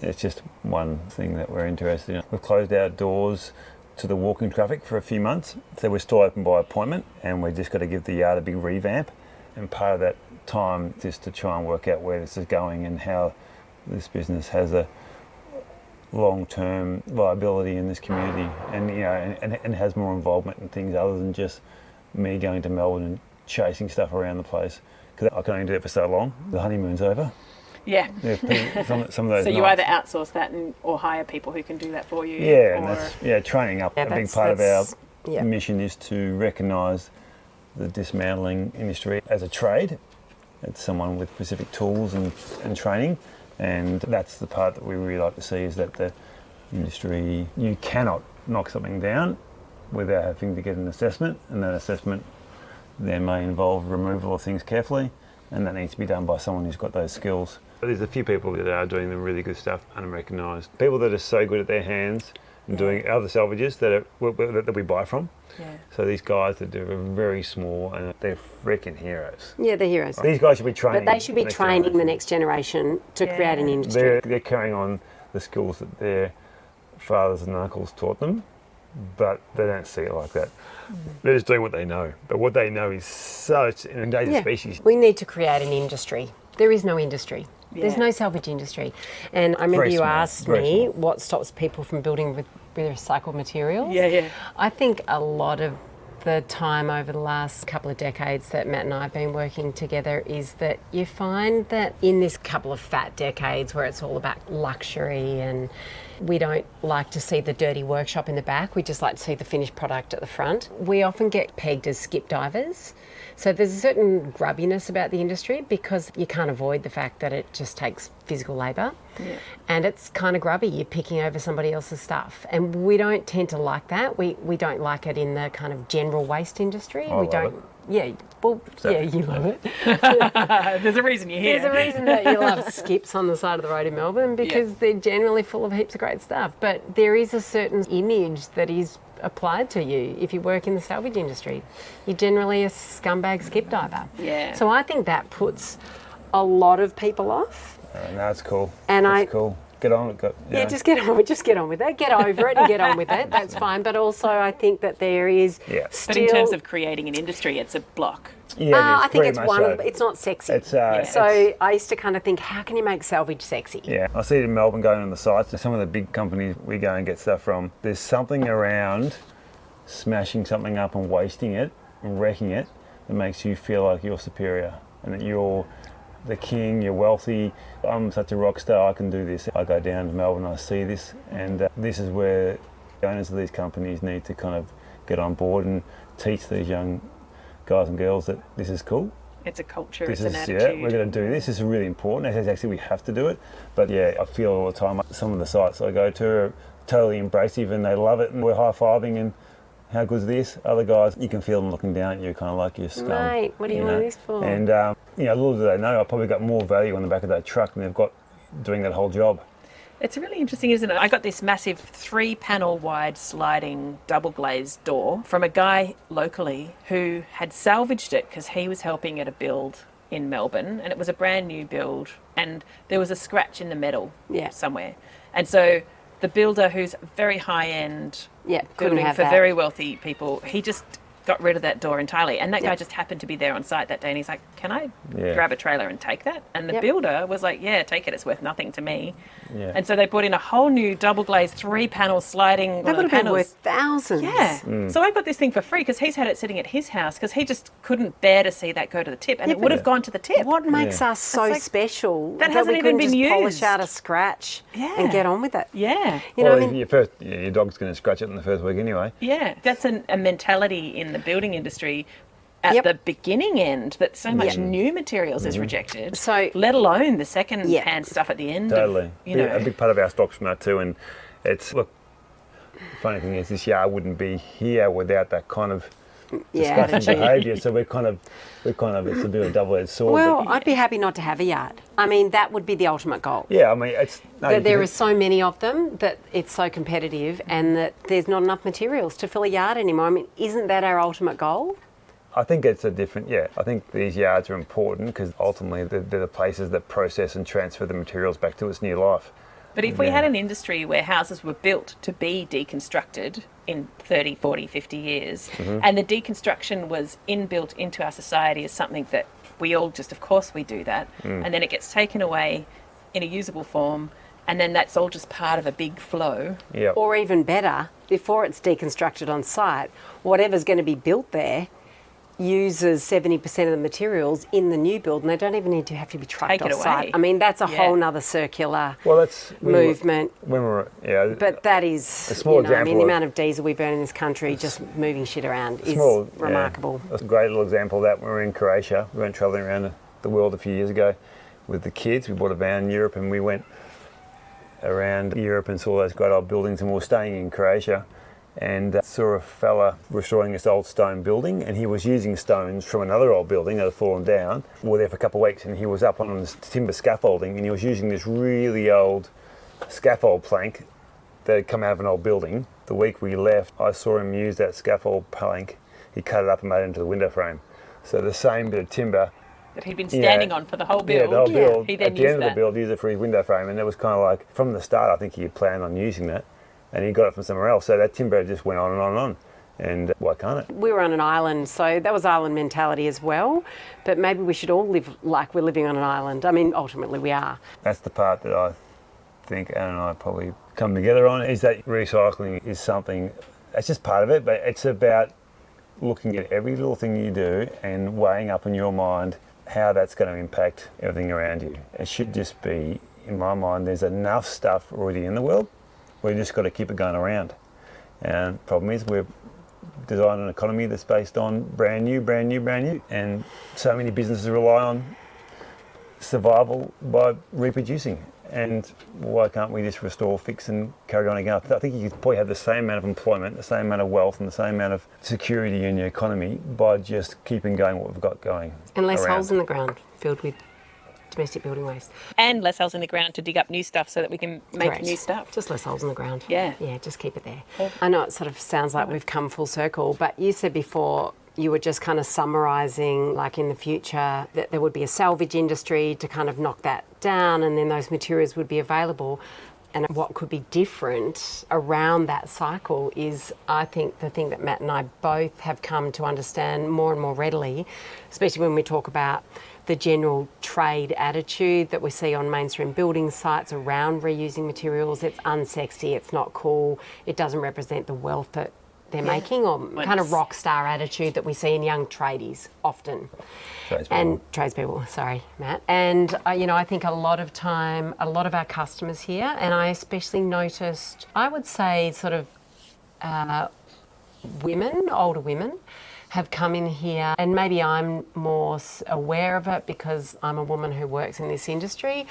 it's just one thing that we're interested in. We've closed our doors to the walking traffic for a few months, so we're still open by appointment, and we've just got to give the yard a big revamp. And part of that time is to try and work out where this is going and how this business has a long-term viability in this community, and and has more involvement in things other than just me going to Melbourne and chasing stuff around the place, because I can only do it for so long. The honeymoon's over. Yeah. Some of those. So you nights. either outsource that or hire people who can do that for you. Yeah, and or... training up. Yeah, a big part of our yeah. mission is to recognise the dismantling industry as a trade. It's someone with specific tools and training, and that's the part that we really like to see, is that the industry, you cannot knock something down without having to get an assessment, and that assessment then may involve removal of things carefully, and that needs to be done by someone who's got those skills. But there's a few people that are doing the really good stuff unrecognised. People that are so good at their hands and doing other salvages that we buy from. Yeah. So these guys that are very small, and they're freaking heroes. Yeah, they're heroes. These guys should be training. But they should be training the next generation to create an industry. They're carrying on the skills that their fathers and uncles taught them, but they don't see it like that. They're just doing what they know. But what they know is such an endangered species. We need to create an industry. There is no industry. Yeah. There's no salvage industry. And I remember you asked me what stops people from building with recycled materials. Yeah. I think a lot of the time over the last couple of decades that Matt and I have been working together is that you find that in this couple of fat decades where it's all about luxury, and we don't like to see the dirty workshop in the back, we just like to see the finished product at the front. We often get pegged as skip divers. So there's a certain grubbiness about the industry because you can't avoid the fact that it just takes physical labour. Yeah. And it's kind of grubby. You're picking over somebody else's stuff. And we don't tend to like that. We don't like it in the kind of general waste industry. I love it. Yeah, well, yeah, you love it. There's a reason you're here. There's a reason that you love skips on the side of the road in Melbourne, because they're generally full of heaps of great stuff. But there is a certain image that is applied to you if you work in the salvage industry. You're generally a scumbag skip diver. Yeah. So I think that puts a lot of people off. That's cool. And that's cool. Get on with it. Yeah, just get on with it. Get over it and get on with it. That's fine. But also I think that there is still... But in terms of creating an industry, it's a block. Yeah, I think it's it's not sexy. I used to kind of think, how can you make salvage sexy? Yeah, I see it in Melbourne going on the sites. Some of the big companies we go and get stuff from, there's something around smashing something up and wasting it and wrecking it that makes you feel like you're superior and that you're the king, you're wealthy. I'm such a rock star, I can do this. I go down to Melbourne, I see this, and this is where the owners of these companies need to kind of get on board and teach these young guys and girls that this is cool. It's a culture, This it's an is, attitude. we're going to do this. This is really important. Actually, we have to do it. But yeah, I feel all the time, some of the sites I go to are totally embracive and they love it, and we're high-fiving and how good's this? Other guys, you can feel them looking down at you, kind of like you're scum. Mate, what do you want this for? And, little do they know, I probably got more value on the back of that truck than they've got doing that whole job. It's really interesting, isn't it? I got this massive 3-panel wide sliding double glazed door from a guy locally who had salvaged it because he was helping at a build in Melbourne, and it was a brand new build, and there was a scratch in the metal somewhere. And so the builder, who's very high end couldn't building have for that. very wealthy people, he just got rid of that door entirely. And that guy just happened to be there on site that day, and he's like, can I grab a trailer and take that? And the builder was like, yeah, take it, it's worth nothing to me. Yeah. And so they put in a whole new double glazed 3-panel sliding. That would have been worth thousands. Yeah. So I got this thing for free because he's had it sitting at his house because he just couldn't bear to see that go to the tip, and it would have gone to the tip. What makes us so special that hasn't we even couldn't been just polish used out a scratch and get on with it? Yeah. You know, your dog's going to scratch it in the first week anyway. Yeah. That's a mentality in the building industry at the beginning end that so much new materials is rejected, so let alone the second hand stuff at the end. Totally. A big part of our stock's from that too, and it's, look, the funny thing is this yard wouldn't be here without that kind of disgusting behaviour, so we're kind of it's a bit of a double-edged sword. Well, I'd be happy not to have a yard. I mean, that would be the ultimate goal. Yeah, I mean, it's... That there are so many of them that it's so competitive and that there's not enough materials to fill a yard anymore. I mean, isn't that our ultimate goal? I think it's a different, I think these yards are important because ultimately they're the places that process and transfer the materials back to its new life. But if we had an industry where houses were built to be deconstructed in 30, 40, 50 years, and the deconstruction was inbuilt into our society as something that we all just, of course we do that, and then it gets taken away in a usable form, and then that's all just part of a big flow. Yeah. Or even better, before it's deconstructed on site, whatever's going to be built there uses 70% of the materials in the new build, and they don't even need to have to be trucked off site. I mean, that's a whole nother circular movement. But that is, a small example. I mean, the amount of diesel we burn in this country just moving shit around is remarkable. That's a great little example of that. We were in Croatia. We went travelling around the world a few years ago with the kids. We bought a van in Europe, and we went around Europe and saw those great old buildings, and we were staying in Croatia. And saw a fella restoring this old stone building, and he was using stones from another old building that had fallen down. We were there for a couple of weeks, and he was up on this timber scaffolding, and he was using this really old scaffold plank that had come out of an old building. The week we left, I saw him use that scaffold plank. He cut it up and made it into the window frame. So the same bit of timber that he'd been standing on for the whole build. Yeah, the whole build. He then at the end of the build, used it for his window frame, and it was kind of like, from the start, I think he had planned on using that. And he got it from somewhere else. So that timber just went on and on and on. And why can't it? We were on an island, so that was island mentality as well. But maybe we should all live like we're living on an island. I mean, ultimately we are. That's the part that I think Anne and I probably come together on, is that recycling is something, that's just part of it, but it's about looking at every little thing you do and weighing up in your mind how that's going to impact everything around you. It should just be, in my mind, there's enough stuff already in the world. We've just got to keep it going around. And the problem is we've designed an economy that's based on brand new. And so many businesses rely on survival by reproducing. And why can't we just restore, fix and carry on again? I think you could probably have the same amount of employment, the same amount of wealth and the same amount of security in your economy by just keeping going what we've got going. And less holes in the ground filled with domestic building waste. And less holes in the ground to dig up new stuff so that we can make new stuff. Just less holes in the ground. Yeah. Yeah, just keep it there. I know it sort of sounds like we've come full circle, but you said before you were just kind of summarising, like in the future, that there would be a salvage industry to kind of knock that down and then those materials would be available. And what could be different around that cycle is, I think, the thing that Matt and I both have come to understand more and more readily, especially when we talk about the general trade attitude that we see on mainstream building sites around reusing materials. It's unsexy, it's not cool, it doesn't represent the wealth that they're making, or kind of rock star attitude that we see in young tradies often. Tradespeople, sorry, Matt. And, I think a lot of time, a lot of our customers here, and I especially noticed, I would say sort of older women, have come in here, and maybe I'm more aware of it because I'm a woman who works in this industry,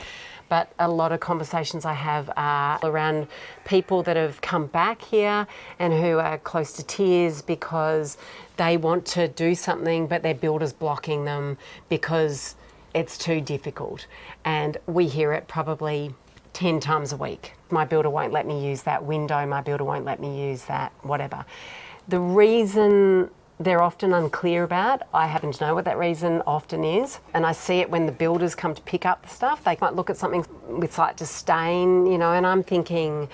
but a lot of conversations I have are around people that have come back here and who are close to tears because they want to do something but their builder's blocking them because it's too difficult. And we hear it probably 10 times a week. My builder won't let me use that window, my builder won't let me use that, whatever. The reason they're often unclear about, I happen to know what that reason often is, and I see it when the builders come to pick up the stuff. They might look at something with slight disdain, and I'm thinking,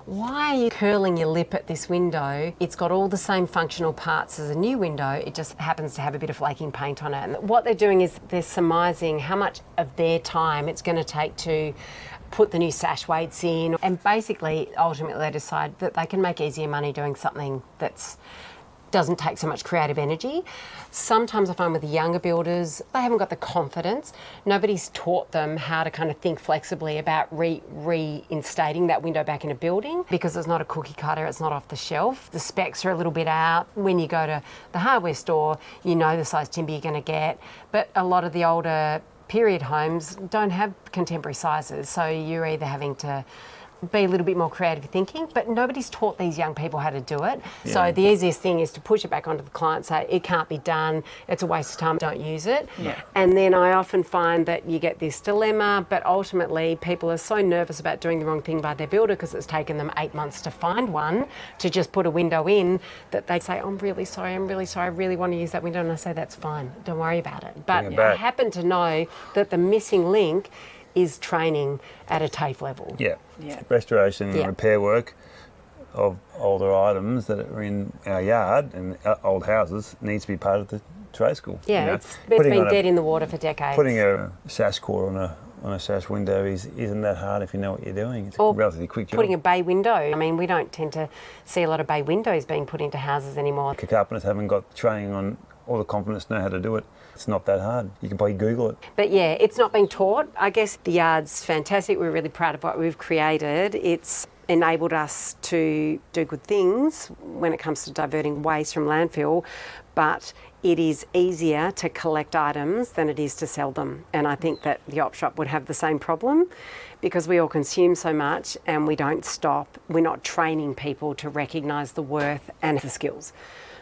why are you curling your lip at this window? It's got all the same functional parts as a new window, it just happens to have a bit of flaking paint on it. And what they're doing is they're surmising how much of their time it's going to take to put the new sash weights in, and basically ultimately they decide that they can make easier money doing something that's doesn't take so much creative energy. Sometimes I find with the younger builders, they haven't got the confidence. Nobody's taught them how to kind of think flexibly about reinstating that window back in a building, because it's not a cookie cutter, it's not off the shelf. The specs are a little bit out. When you go to the hardware store, you know the size timber you're going to get, but a lot of the older period homes don't have contemporary sizes, so you're either having to be a little bit more creative thinking, but nobody's taught these young people how to do it. Yeah. So the easiest thing is to push it back onto the client, say it can't be done, it's a waste of time, don't use it. Yeah. And then I often find that you get this dilemma, but ultimately people are so nervous about doing the wrong thing by their builder because it's taken them 8 months to find one to just put a window in, that they say, I'm really sorry, I really want to use that window. And I say, that's fine, don't worry about it. But I happen to know that the missing link is training at a TAFE level. Yeah. Restoration and repair work of older items that are in our yard and old houses needs to be part of the trade school. Yeah, you know, it's been dead in the water for decades. Putting a sash core on a sash window isn't that hard if you know what you're doing. It's a relatively quick job. Putting a bay window. I mean, we don't tend to see a lot of bay windows being put into houses anymore. Carpenters haven't got training on all the confidence to know how to do it. It's not that hard. You can probably Google it. But yeah, it's not being taught. I guess the yard's fantastic. We're really proud of what we've created. It's enabled us to do good things when it comes to diverting waste from landfill, but it is easier to collect items than it is to sell them. And I think that the op shop would have the same problem, because we all consume so much and we don't stop. We're not training people to recognise the worth and the skills.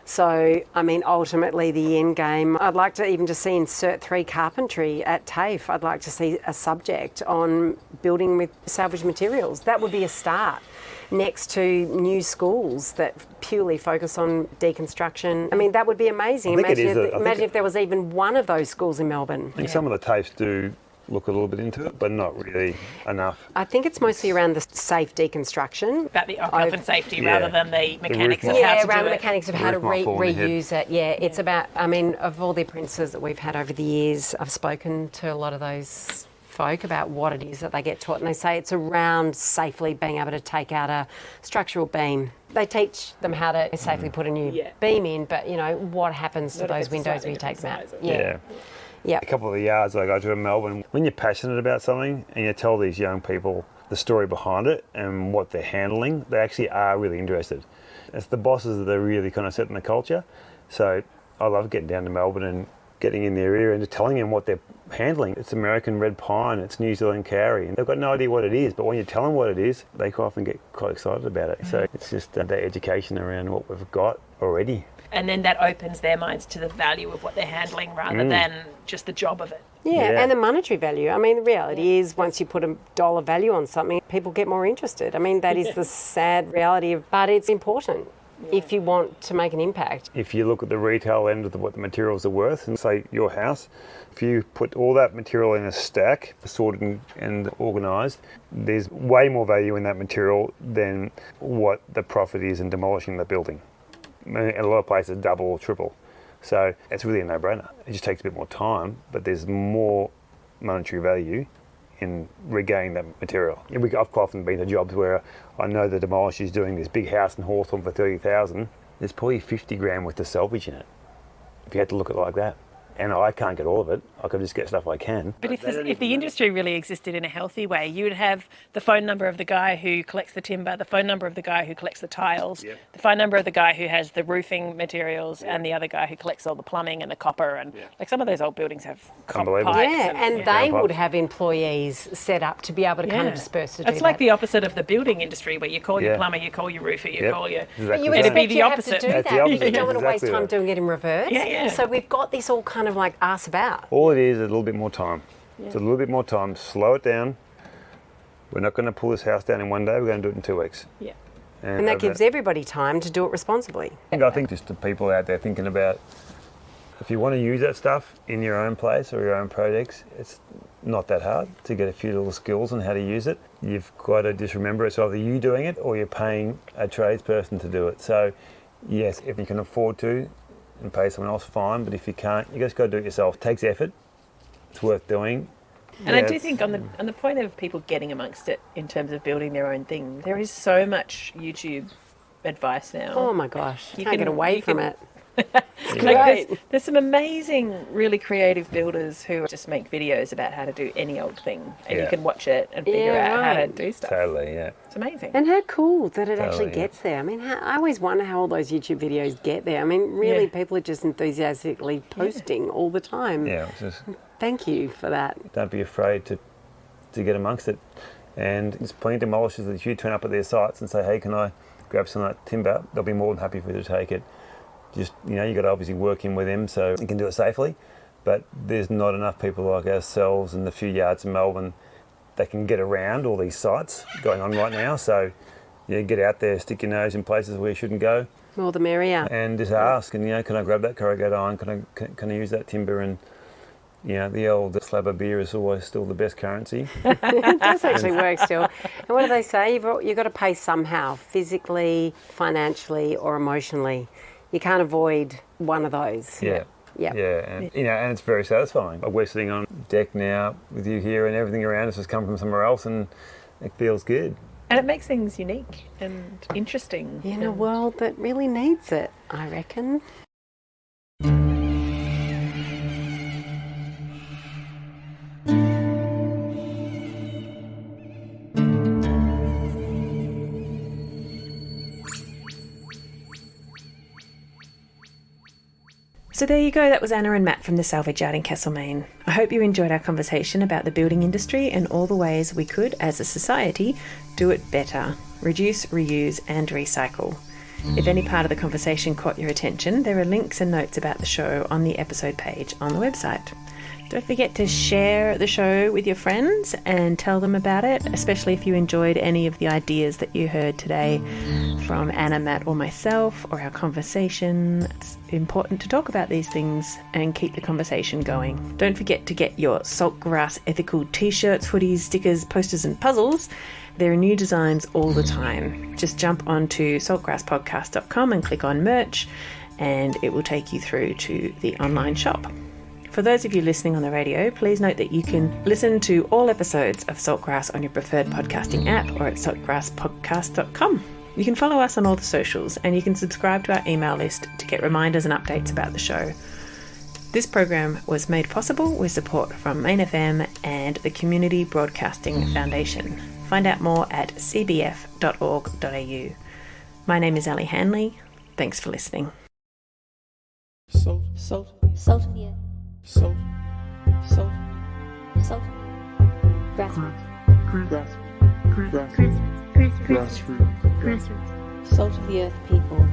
So, I mean, ultimately the end game, I'd like to even just see in Cert 3 carpentry at TAFE, I'd like to see a subject on building with salvage materials. That would be a start, next to new schools that purely focus on deconstruction. I mean, that would be amazing. Imagine if there was even one of those schools in Melbourne. I think some of the TAFEs do look a little bit into it, but not really enough. I think it's mostly around the safe deconstruction. About the health and safety rather than the mechanics of how to do it. Yeah, around the mechanics of how to reuse it. Yeah, it's about, I mean, of all the apprentices that we've had over the years, I've spoken to a lot of those folk about what it is that they get taught, and they say it's around safely being able to take out a structural beam. They teach them how to safely put a new beam in, but, you know, what happens to those windows when you take them out? Yeah. A couple of the yards I go to in Melbourne, when you're passionate about something and you tell these young people the story behind it and what they're handling, they actually are really interested. It's the bosses that are really kind of setting the culture. So I love getting down to Melbourne and getting in their ear and just telling them what they're handling. It's American red pine, it's New Zealand kauri, and they've got no idea what it is, but when you tell them what it is, they quite often get quite excited about it. So it's just that education around what we've got already. And then that opens their minds to the value of what they're handling rather than just the job of it. Yeah, and the monetary value. I mean, the reality is once you put a dollar value on something, people get more interested. I mean, that is the sad reality but it's important if you want to make an impact. If you look at the retail end of what the materials are worth, and say your house, if you put all that material in a stack, sorted and organised, there's way more value in that material than what the profit is in demolishing the building. In a lot of places, double or triple. So it's really a no-brainer. It just takes a bit more time, but there's more monetary value in regaining that material. I've quite often been to jobs where I know the demolisher's doing this big house in Hawthorne for 30,000. There's probably 50 grand worth of salvage in it, if you had to look at it like that. And I can't get all of it. I can just get stuff I can. But if the industry really existed in a healthy way, you would have the phone number of the guy who collects the timber, the phone number of the guy who collects the tiles, the phone number of the guy who has the roofing materials, and the other guy who collects all the plumbing and the copper. And like some of those old buildings have copper pipes. And they would have employees set up to be able to kind of disperse to do that. It's like the opposite of the building industry, where you call your plumber, you call your roofer, you call your... But you would be the opposite. You don't want to waste time doing it in reverse. So we've got this all kind of like ask about. All it is a little bit more time. It's a little bit more time. Slow it down. We're not going to pull this house down in one day. We're going to do it in 2 weeks. Yeah. And that gives everybody time to do it responsibly. I think just the people out there thinking about, if you want to use that stuff in your own place or your own projects, it's not that hard to get a few little skills on how to use it. you've got to just remember it's either you doing it or you're paying a tradesperson to do it. So yes, if you can afford to and pay someone else, fine, but if you can't, you just got to do it yourself. It takes effort. It's worth doing. And I do think on the point of people getting amongst it in terms of building their own thing, there is so much YouTube advice now. Oh my gosh, you can't get away from it. It's great. There's some amazing, really creative builders who just make videos about how to do any old thing, and you can watch it and figure out how to do stuff. Totally, yeah. It's amazing. And how cool that it actually gets there. I mean, I always wonder how all those YouTube videos get there. I mean, really, people are just enthusiastically posting all the time. Yeah, just thank you for that. don't be afraid to get amongst it. And there's plenty of demolishers that if you turn up at their sites and say, hey, can I grab some of that timber, they'll be more than happy for you to take it. Just, you know, you've got to obviously work in with them so you can do it safely, but there's not enough people like ourselves in the few yards in Melbourne that can get around all these sites going on right now. So, yeah, get out there, stick your nose in places where you shouldn't go. More the merrier. And just ask, and, you know, can I grab that corrugated iron? Can I use that timber? And, you know, the old slab of beer is always still the best currency. It does actually work still. And what do they say? You've got to pay somehow, physically, financially, or emotionally. You can't avoid one of those. Yeah. Yeah. Yeah, and you know, and it's very satisfying. We're sitting on deck now with you here, and everything around us has come from somewhere else, and it feels good. And it makes things unique and interesting. In a world that really needs it, I reckon. So there you go, that was Anna and Matt from the Salvage Yard in Castlemaine. I hope you enjoyed our conversation about the building industry and all the ways we could, as a society, do it better. Reduce, reuse and recycle. If any part of the conversation caught your attention, there are links and notes about the show on the episode page on the website. Don't forget to share the show with your friends and tell them about it, especially if you enjoyed any of the ideas that you heard today from Anna, Matt or myself, or our conversation. It's important to talk about these things and keep the conversation going. Don't forget to get your Saltgrass ethical t-shirts, hoodies, stickers, posters and puzzles. There are new designs all the time. Just jump onto saltgrasspodcast.com and click on merch and it will take you through to the online shop. For those of you listening on the radio, please note that you can listen to all episodes of Saltgrass on your preferred podcasting app or at saltgrasspodcast.com. You can follow us on all the socials and you can subscribe to our email list to get reminders and updates about the show. This program was made possible with support from Main FM and the Community Broadcasting Foundation. Find out more at cbf.org.au. My name is Ali Hanley. Thanks for listening. Salt of the earth. Salt. Grassroots. Salt of the earth people.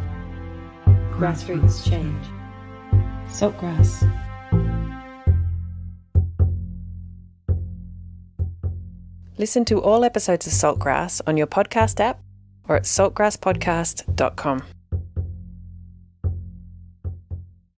Grassroots change. Saltgrass. Listen to all episodes of Saltgrass on your podcast app or at saltgrasspodcast.com.